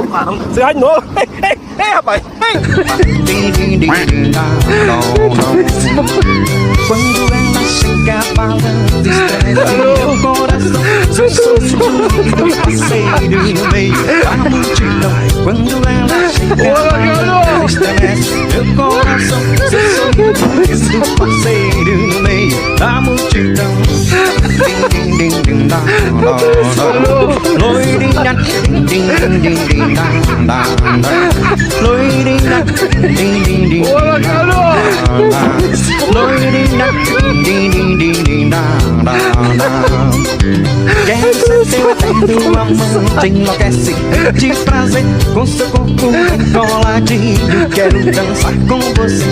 Você vai de novo. Ei, rapaz. Quando ela chega falando, estressa meu coração. Seu sorriso do parceiro no meio da multidão. Quando ela chega falando, estressa meu coração. Seu sorriso do parceiro no meio da multidão. Loirinha, loirinha, quero ser seu eterno amante, enlouquece de prazer com seu corpo encoladinho. Quero dançar com você.